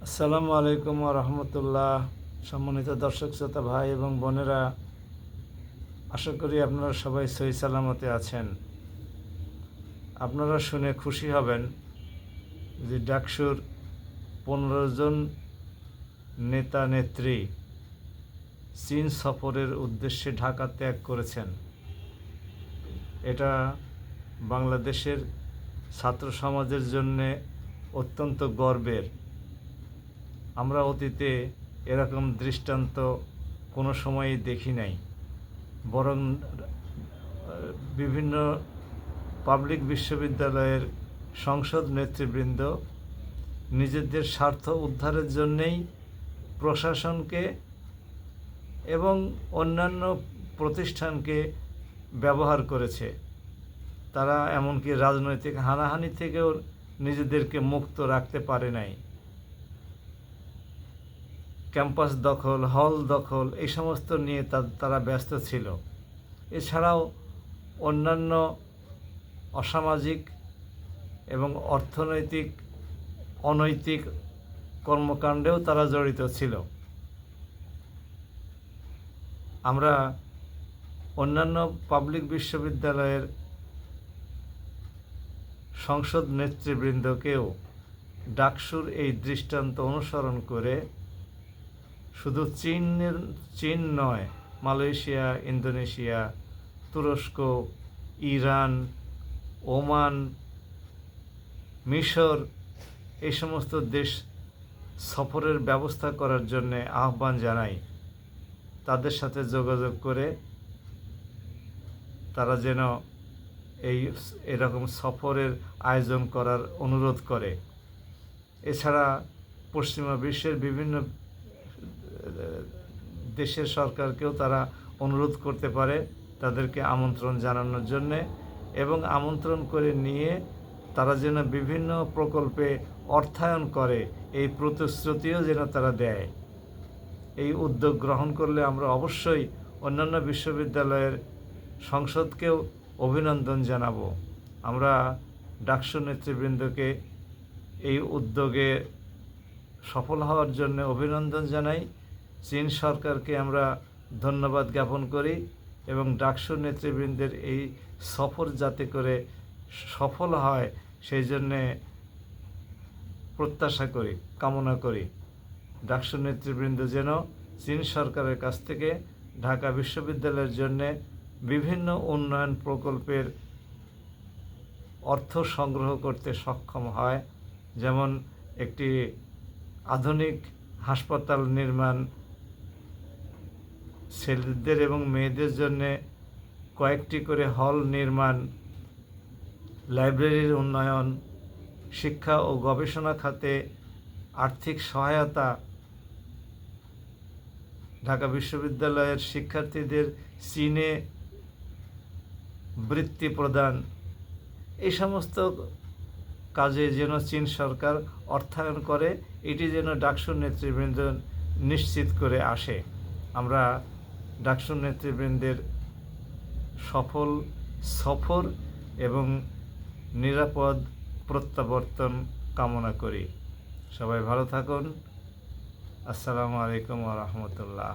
আসসালামু আলাইকুম ওয়া রাহমাতুল্লাহ। সম্মানিত দর্শক শ্রোতা ভাই এবং বোনেরা, আশা করি আপনারা সবাই সহি সালামতে আছেন। আপনারা শুনে খুশি হবেন যে ডাকসুর 15 জন নেতা নেত্রী চীন সফরের উদ্দেশ্যে ঢাকা ত্যাগ করেছেন। এটা বাংলাদেশের ছাত্র সমাজের জন্যে অত্যন্ত গর্বের। আমরা অতীতে এরকম দৃষ্টান্ত কোনো সময়ই দেখি নাই, বরং বিভিন্ন পাবলিক বিশ্ববিদ্যালয়ের সংসদ নেতৃবৃন্দ নিজেদের স্বার্থ উদ্ধারের জন্যেই প্রশাসনকে এবং অন্যান্য প্রতিষ্ঠানকে ব্যবহার করেছে। তারা এমনকি রাজনৈতিক হানাহানি থেকেও নিজেদেরকে মুক্ত রাখতে পারে নাই। ক্যাম্পাস দখল, হল দখল, এই সমস্ত নিয়ে তারা ব্যস্ত ছিল। এছাড়াও অন্যান্য অসামাজিক এবং অর্থনৈতিক অনৈতিক কর্মকাণ্ডেও তারা জড়িত ছিল। আমরা অন্যান্য পাবলিক বিশ্ববিদ্যালয়ের সংসদ নেতৃবৃন্দকেও ডাকসুর এই দৃষ্টান্ত অনুসরণ করে শুধু চীন নয়, মালয়েশিয়া, ইন্দোনেশিয়া, তুরস্ক, ইরান, ওমান, মিশর, এই সমস্ত দেশ সফরের ব্যবস্থা করার জন্য আহ্বান জানাই। তাদের সাথে যোগাযোগ করে তারা যেন এরকম সফরের আয়োজন করার অনুরোধ করে। এছাড়া পশ্চিমা বিশ্বের বিভিন্ন দেশের সরকারকেও তারা অনুরোধ করতে পারে তাদেরকে আমন্ত্রণ জানানোর জন্যে, এবং আমন্ত্রণ করে নিয়ে তারা যেন বিভিন্ন প্রকল্পে অর্থায়ন করে, এই প্রতিশ্রুতিও যেন তারা দেয়। এই উদ্যোগ গ্রহণ করলে আমরা অবশ্যই অন্যান্য বিশ্ববিদ্যালয়ের সংসদকেও অভিনন্দন জানাবো। আমরা ডাকসু নেতৃবৃন্দকে এই উদ্যোগে সফল হওয়ার জন্য অভিনন্দন জানাই। চীন সরকারকে আমরা ধন্যবাদ জ্ঞাপন করি এবং ডাকসু নেতৃবৃন্দের এই সফর যাতে করে সফল হয় সেই জন্যে প্রত্যাশা করি, কামনা করি। ডাকসু নেতৃবৃন্দ যেন চীন সরকারের কাছ থেকে ঢাকা বিশ্ববিদ্যালয়ের জন্যে বিভিন্ন উন্নয়ন প্রকল্পের অর্থ সংগ্রহ করতে সক্ষম হয়, যেমন একটি আধুনিক হাসপাতাল নির্মাণ, ছেলেদের এবং মেয়েদের জন্য কয়েকটি করে হল নির্মাণ, লাইব্রেরির উন্নয়ন, শিক্ষা ও গবেষণা খাতে আর্থিক সহায়তা, ঢাকা বিশ্ববিদ্যালয়ের শিক্ষার্থীদের চীনে বৃত্তি প্রদান, এই সমস্ত কাজে যেন চীন সরকার অর্থায়ন করে, এটি যেন ডাকসু নেতৃবৃন্দ নিশ্চিত করে আসে। আমরা ডাকসু নেতৃবৃন্দের সফল সফর এবং নিরাপদ প্রত্যাবর্তন কামনা করি। সবাই ভালো থাকুন। আসসালামু আলাইকুম ওয়া রাহমাতুল্লাহ।